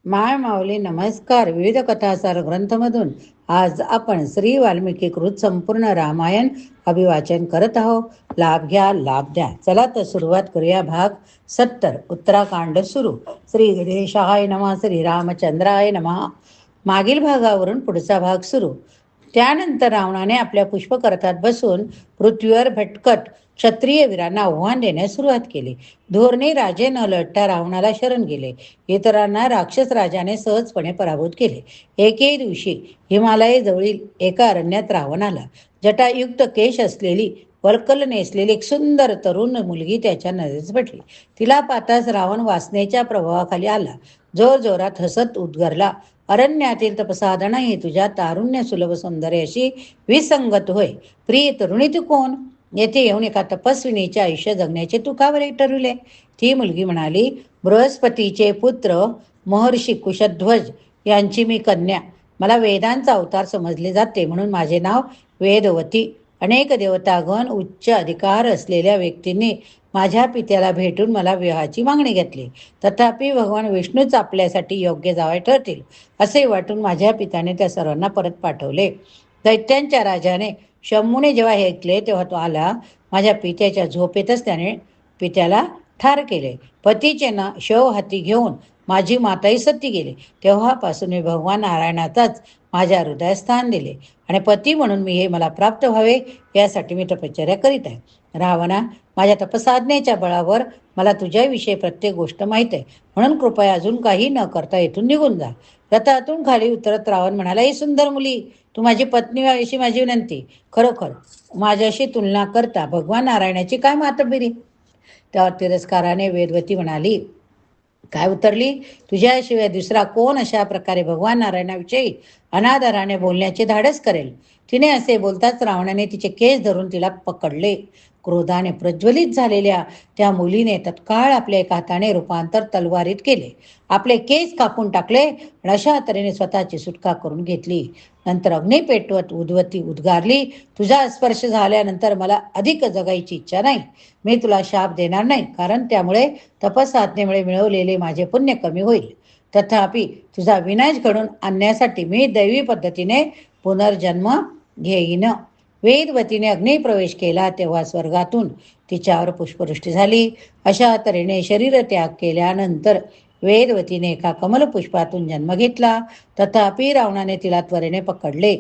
माय माऊली नमस्कार. विविध कथासार ग्रंथमधून आज आपण श्री वाल्मिकी कृत संपूर्ण रामायण अभिवाचन करत आहोत. लाभ घ्या, लाभ द्या. चला तर सुरुवात करूया. भाग 70 उत्तराकांड सुरू. श्री गणेशाय नमः. श्री रामचंद्राय नमः. मागील भागावरून पुढचा भाग सुरू. त्यानंतर रावणाने आपल्या पुष्पकरतात बसून पृथ्वीवर भटकत क्षत्रिय वीरांना आव्हान देण्यास सुरुवात केली. धोरणे राजे न लढता रावणाला शरण गेले. इतरांना राक्षस राजाने सहजपणे पराभूत केले. एके दिवशी हिमालयाजवळील एका अरण्यात रावण आला. जटायुक्त केश असलेली, वल्कल नेसलेली एक सुंदर तरुण मुलगी त्याच्या नजरेस पडली. तिला पाहताच रावण वासनेच्या प्रभावाखाली आला. जोरजोरात हसत उद्गारला, अरण्यातील तपसाधना ही तुझ्या तारुण्य सुलभ सौंदर्याशी विसंगत होय. प्रिय तरुणी तू कोण? येथे येऊन एका तपस्विनीचे आयुष्य जगण्याचे तू का बरे ठरविले? ती मुलगी म्हणाली, बृहस्पतीचे पुत्र महर्षी कुशध्वज यांची मी कन्या. मला वेदांचा अवतार समजले जाते म्हणून माझे नाव वेदवती. अनेक देवतागण उच्च अधिकार असलेल्या व्यक्तींनी माझ्या पित्याला भेटून मला विवाहाची मागणी घेतली. तथापि भगवान विष्णूच आपल्यासाठी योग्य जावई ठरतील असे वाटून माझ्या पित्याने त्या सर्वांना परत पाठवले. दैत्यांच्या राजाने शंभूने जेव्हा हे ऐकले तेव्हा तो आला. माझ्या पित्याच्या झोपेतच त्याने पित्याला ठार केले. पतीचे ना शव हाती घेऊन माझी माताही सती गेली. तेव्हापासून मी भगवान नारायणाचाच माझ्या हृदयात स्थान दिले आणि पती म्हणून मी हे मला प्राप्त व्हावे यासाठी मी तपश्चर्या करीत आहे. रावणा, माझ्या तपसाधनेच्या बळावर मला तुझ्याविषयी प्रत्येक गोष्ट माहीत आहे, म्हणून कृपया अजून काही न करता येथून निघून जा. रथातून खाली उतरत रावण म्हणाला, ही सुंदर मुली, तू माझी पत्नी व्हावीशी माझी विनंती. खरोखर माझ्याशी तुलना करता भगवान नारायणाची काय मातब्बरी? त्यावर तिरस्काराने वेदवती म्हणाली, काय उतरली? तुझ्याशिवाय दुसरा कोण अशा प्रकारे भगवान नारायणाविषयी अनादराने बोलण्याचे धाडस करेल? तिने असे बोलताच रावणाने तिचे केस धरून तिला पकडले. क्रोधाने प्रज्वलित झालेल्या त्या मुलीने तत्काळ आपल्या एका हाताने रूपांतर तलवारीत केले. आपले केस कापून टाकले आणि अशा तऱ्हेने स्वतःची सुटका करून घेतली. नंतर अग्नी पेटवत उद्वती उद्गारली, तुझा स्पर्श झाल्यानंतर मला अधिक जगायची इच्छा नाही. मी तुला शाप देणार नाही, कारण त्यामुळे तपसाधनेमुळे मिळवलेले माझे पुण्य कमी होईल. तथापि तुझा विनाश घडून आणण्यासाठी मी दैवी पद्धतीने पुनर्जन्म घेईन. वेदवतीने अग्निप्रवेश केला तेव्हा स्वर्गातून तिच्यावर पुष्पवृष्टी झाली. अशा तऱ्हेने शरीर त्याग केल्यानंतर वेदवतीने एका कमलपुष्पातून जन्म घेतला. तथापि रावणाने तिला त्वरेने पकडले.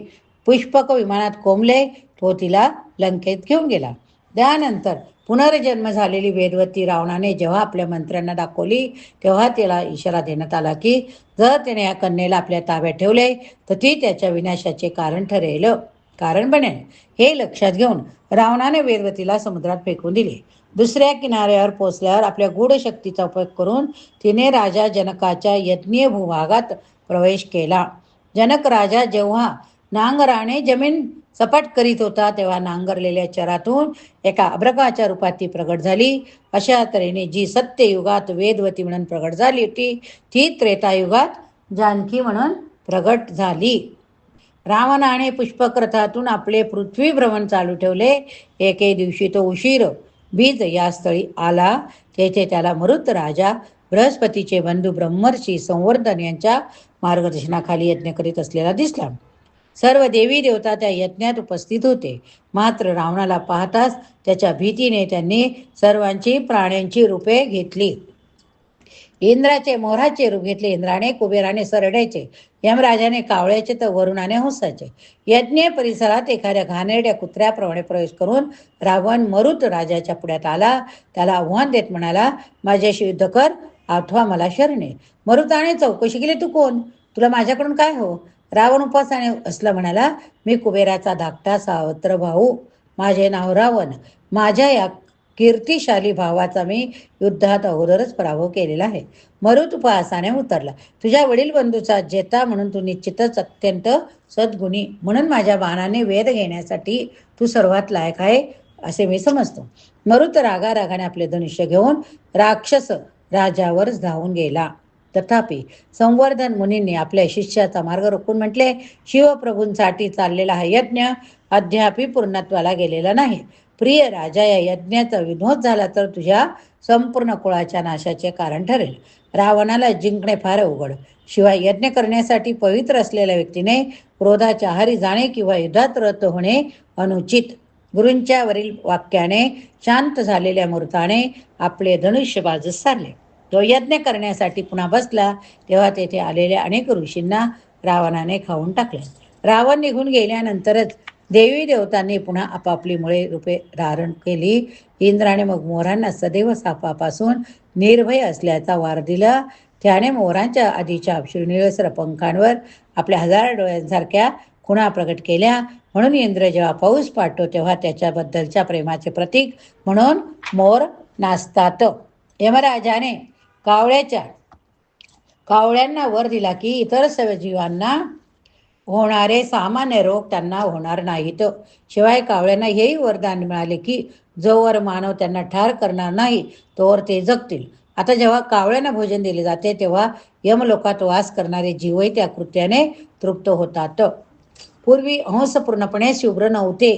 पुष्पक विमानात कोंबले. तो तिला लंकेत घेऊन गेला. त्यानंतर पुनर्जन्म झालेली वेदवती रावणाने जेव्हा आपल्या मंत्र्यांना दाखवली तेव्हा तिला इशारा देण्यात आला की जर त्याने या कन्येला आपल्या ताब्यात ठेवले तर ती त्याच्या विनाशाचे कारण बनेल. हे लक्षात घेऊन रावणाने वेदवतीला समुद्रात फेकून दिले. दुसऱ्या किनाऱ्यावर पोचल्यावर आपल्या गूढ शक्तीचा उपयोग करून तिने राजा जनकाच्या यज्ञीय भूभागात प्रवेश केला. जनक राजा जेव्हा नांगराने जमीन सपाट करीत होता तेव्हा नांगरलेल्या चरातून एका अभ्रकाच्या रूपात ती प्रगट झाली. अशा तऱ्हेने जी सत्ययुगात वेदवती म्हणून प्रगट झाली होती ती त्रेतायुगात जानकी म्हणून प्रगट झाली. रावणाने पुष्पक आपले पृथ्वी भ्रमण चालू ठेवले. एके दिवशी तो उशीर बीज या स्थळी आला. तेथे त्याला मरुत राजा बृहस्पतीचे बंधू ब्रह्मर्षी संवर्धन यांच्या मार्गदर्शनाखाली यज्ञ करीत असलेला दिसला. सर्व देवी देवता त्या यज्ञात उपस्थित होते. मात्र रावणाला पाहताच त्याच्या भीतीने त्यांनी सर्वांची प्राण्यांची रूपे घेतली. इंद्राचे मोराचे रूप घेतले. इंद्राने, कुबेराने सरड्याचे, यमराजाने कावळ्याचे तर वरुणाने हंसाचे. यज्ञ परिसरात एखाद्या घाणेरड्या कुत्र्याप्रमाणे प्रवेश करून रावण मरुत राजाच्या पुढ्यात आला. त्याला आव्हान देत म्हणाला, माझ्याशी युद्ध कर अथवा मला शरणे. मरुताने चौकशी केली, तू कोण? तुला माझ्याकडून काय हो? रावण उपासाने असला म्हणाला, मी कुबेराचा धाकटा सावत्र भाऊ. माझे नाव रावण. माझ्या या कीर्तिशाली भावाचा मी युद्धात अगोदरच पराभव केलेला आहे. मरुत उपहासाने उतरला, तुझ्या वडील बंधूचा जेता म्हणून तू निश्चितच अत्यंत सद्गुणी, म्हणून माझ्या बाणाने वेध घेण्यासाठी तू सर्वात लायक आहे असे मी समजतो. मरुत रागाने आपले धनुष्य घेऊन राक्षस राजावर धावून गेला. तथापि संवर्धन मुनींनी आपल्या शिष्याचा मार्ग रोखून म्हटले, शिवप्रभूंसाठी चाललेला हा यज्ञ अद्यापि पूर्णत्वाला गेलेला नाही. प्रिय राजा, या यज्ञाचा विनोद झाला तर तुझ्या संपूर्ण कुळाच्या नाशाचे कारण ठरेल. रावणाला जिंकणे फार अवघड. शिवाय यज्ञ करण्यासाठी पवित्र असलेल्या व्यक्तीने क्रोधाच्या आहारी जाणे किंवा युद्धात रत होणे अनुचित. गुरूंच्या वरील वाक्याने शांत झालेल्या मूर्ताने आपले धनुष्य बाजूस सारले. तो यज्ञ करण्यासाठी पुन्हा बसला तेव्हा तेथे आलेल्या अनेक ऋषींना रावणाने खाऊन टाकले. रावण निघून गेल्यानंतरच देवी देवतांनी पुन्हा आपापली मुळे रूपे धारण केली. इंद्राने मग मोरांना सदैव सापापासून निर्भय असल्याचा वार दिला. त्याने मोरांच्या आधीच्या निळसर पंखांवर आपल्या 1000 डोळ्यांसारख्या खुणा प्रकट केल्या. म्हणून इंद्र जेव्हा पाऊस पाडतो तेव्हा त्याच्याबद्दलच्या प्रेमाचे प्रतीक म्हणून मोर नाचतात. यमराजाने कावळ्यांना वर दिला की इतर सजीवांना होणारे सामान्य रोग त्यांना होणार नाहीत. शिवाय कावळ्यांना हेही वरदान मिळाले की जोवर मानव त्यांना ठार करणार नाही तोवर ते जगतील. आता जेव्हा कावळ्यांना भोजन दिले जाते तेव्हा यमलोकात वास करणारे जीवही त्या कृत्याने तृप्त होतात. पूर्वी हंस पूर्णपणे शुभ्र नव्हते.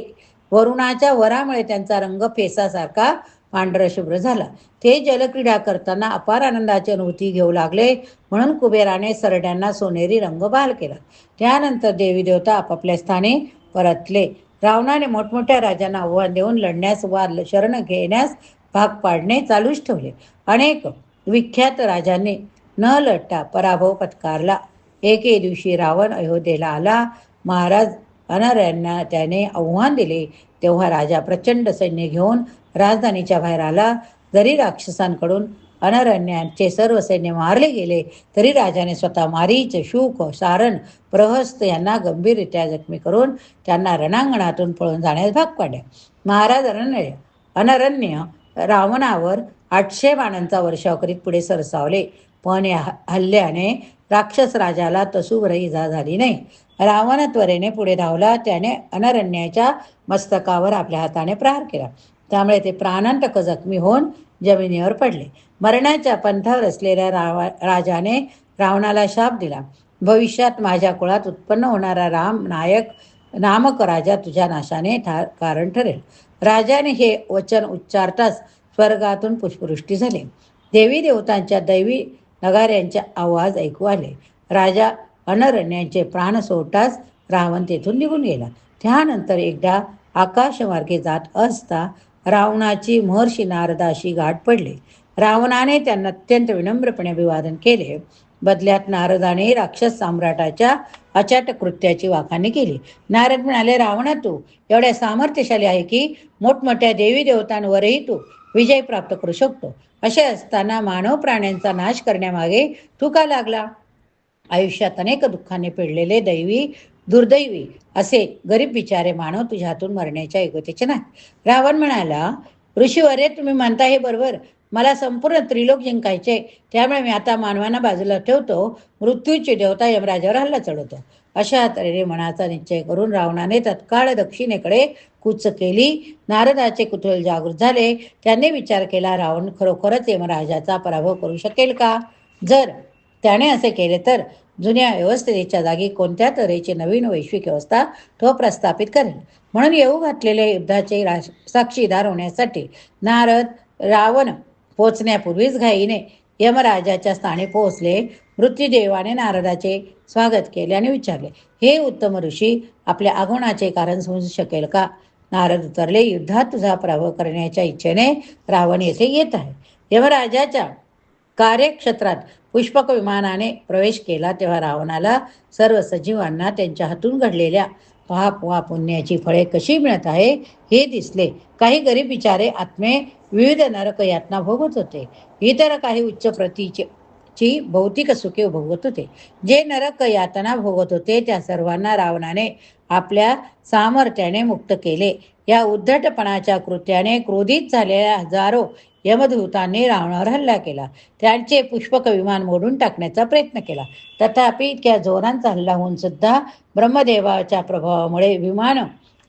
वरुणाच्या वरामुळे त्यांचा रंग फेसासारखा पांढरा शुभ्र झाला. ते जलक्रीडा करताना अपार आनंदाची अनुभूती घेऊ लागले. म्हणून कुबेराने सरड्यांना सोनेरी रंग बहाल केला. त्यानंतर देवी देवता आपापल्या स्थानी परतले. रावणाने मोठमोठ्या राजांना आव्हान देऊन लढण्यास वा शरण घेण्यास भाग पाडणे चालूच ठेवले. अनेक विख्यात राजांनी न लढता पराभव पत्कारला. एके दिवशी रावण अयोध्येला आला. महाराज अनर्यांना त्याने आव्हान दिले तेव्हा राजा प्रचंड सैन्य घेऊन राजधानीच्या बाहेर आला. जरी राक्षसांकडून अनरण्यांचे सर्व सैन्य मारले गेले तरी राजाने स्वतः मारीच, शुक, सारण, प्रहस्त यांना गंभीररित्या जखमी करून त्यांना रणांगणातून पळून जाण्यास भाग पाडले. महाराज अनरण्य रावणावर 800 बाणांचा वर्षाव करीत पुढे सरसावले. पण या हल्ल्याने राक्षस राजाला तसूभरही इजा झाली नाही. रावण त्वरेने पुढे धावला. त्याने अनरण्याच्या मस्तकावर आपल्या हाताने प्रहार केला. त्यामुळे ते प्राणांतक जखमी होऊन जमिनीवर पडले. मरणाच्या पंथावर असलेल्या राजाने रावणाला शाप दिला. भविष्यात माझ्या कुळात उत्पन्न होणारा नामक राजा तुझ्या नाशाने कारण ठरेल. राजाने हे वचन उच्चारताच स्वर्गातून पुष्पवृष्टी झाली. देवी देवतांच्या दैवी नगाऱ्यांचे आवाज ऐकू आले. राजा अनरण्यांचे प्राण सोडताच रावण तेथून निघून गेला. त्यानंतर एकदा आकाशमार्गे जात असता रावणाची महर्षी नारदाशी गाठ पडली. रावणाने त्यांना अत्यंत विनम्रपणे अभिवादन केले. बदल्यात नारदाने राक्षस सम्राटाच्या अचाट कृत्याची वाखाणी केली. नारद म्हणाले, रावणा, तू एवढ्या सामर्थ्यशाली आहे की मोठमोठ्या देवी देवतांवरही तू विजय प्राप्त करू शकतो. असे असताना मानव प्राण्यांचा नाश करण्यामागे तू का लागला? आयुष्यात अनेक दुःखाने पेडलेले दुर्दैवी असे गरीब बिचारे मानव तुझ्या हातून मरण्याच्या योग्यतेचे नाही. रावण म्हणाला, ऋषीवर्य, तुम्ही म्हणता हे बरोबर. मला संपूर्ण त्रिलोक जिंकायचे. त्यामुळे मी आता मानवांना बाजूला ठेवतो. मृत्यूची देवता यमराजावर हल्ला चढवतो. अशा तऱ्हेने मनाचा निश्चय करून रावणाने तत्काळ दक्षिणेकडे कूच केली. नारदाचे कुतूहल जागृत झाले. त्यांनी विचार केला, रावण खरोखरच यमराजाचा पराभव करू शकेल का? जर त्याने असे केले तर जुन्या व्यवस्थेच्या जागी कोणत्या तऱ्हेची नवीन वैश्विक व्यवस्था तो प्रस्थापित करेल. म्हणून येऊ घातलेल्या युद्धाचे साक्षीदार होण्यासाठी रावण पोचण्यापूर्वीच घाईने यमराजाच्या स्थानी पोहोचले. मृत्यूदेवाने नारदाचे स्वागत केले आणि विचारले, हे उत्तम ऋषी, आपल्या आगमनाचे कारण समजू शकेल का? नारद उतरले, युद्धात तुझा पराभव करण्याच्या इच्छेने रावण येथे येत आहे. यमराजाच्या कार्यक्षेत्रात पुष्पक विमानाने प्रवेश केला तेव्हा रावणाला सर्व सजीवांना त्यांच्या हातून घडलेल्या पाप वा पुण्याची फळे कशी मिळत आहे हे दिसले. काही गरीब बिचारे आत्मे विविध नरक यातना भोगत होते. इतर काही उच्च प्रतीची भौतिक सुखे भोगत होते. जे नरक यातना भोगत होते त्या सर्वांना रावणाने आपल्या सामर्थ्याने मुक्त केले. या उद्धटपणाच्या कृत्याने क्रोधित झालेल्या हजारो यमदूतांनी रावणावर हल्ला केला. त्यांचे पुष्पक विमान मोडून टाकण्याचा प्रयत्न केला. तथापि इतक्या जोरांचा हल्ला होऊन सुद्धा ब्रह्मदेवाच्या प्रभावामुळे विमान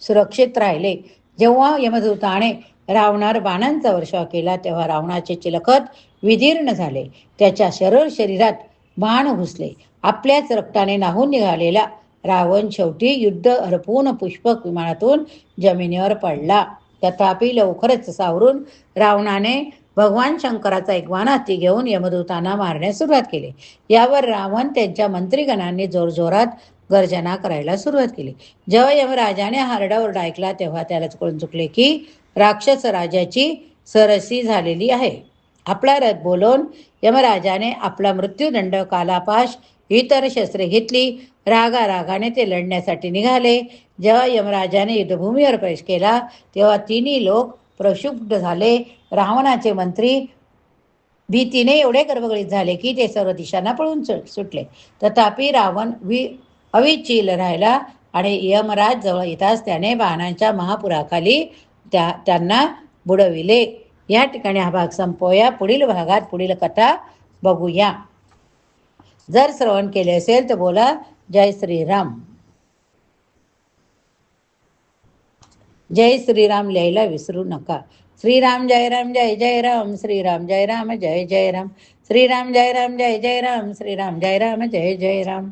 सुरक्षित राहिले. जेव्हा यमदूताने रावणावर बाणांचा वर्षाव केला तेव्हा रावणाचे चिलखत विदीर्ण झाले. त्याच्या शरीरात बाण घुसले. आपल्याच रक्ताने नाहून निघालेला रावण शेवटी युद्ध हरपून पुष्पक विमानातून जमिनीवर पडला. तथापि लवकरच सावरून रावणाने भगवान शंकराचा एक वानहत्ती घेऊन यमदूतांना मारण्यास सुरुवात केली. यावर रावण त्यांच्या मंत्रीगणांनी जोरजोरात गर्जना करायला सुरुवात केली. जेव्हा यमराजाने हारडाओरडा ऐकला तेव्हा त्यालाच कळून चुकले की राक्षस राजाची सरसी झालेली आहे. आपला रथ बोलवून यमराजाने आपला मृत्यूदंड, कालापाश, इतर शस्त्रे घेतली. रागाने ते लढण्यासाठी निघाले. जेव्हा यमराजाने युद्धभूमीवर प्रवेश केला तेव्हा तिन्ही लोक प्रक्षुब्ध झाले. रावणाचे मंत्री भीतीने एवढे गर्भगळीत झाले की ते सर्व दिशांना पळून सुटले. तथापि रावण अविचल राहिला आणि यमराज जवळ येताच त्याने बाणांच्या महापुराखाली त्यांना बुडविले. या ठिकाणी हा भाग संपवूया. पुढील भागात पुढील कथा बघूया. जर श्रवण केले असेल तर बोला जय श्रीराम. जय श्रीराम लिहायला विसरू नका. श्रीराम जय राम जय जय राम, श्रीराम जय राम जय जय राम, श्रीराम जय राम जय जय राम, श्रीराम जय राम जय जय राम.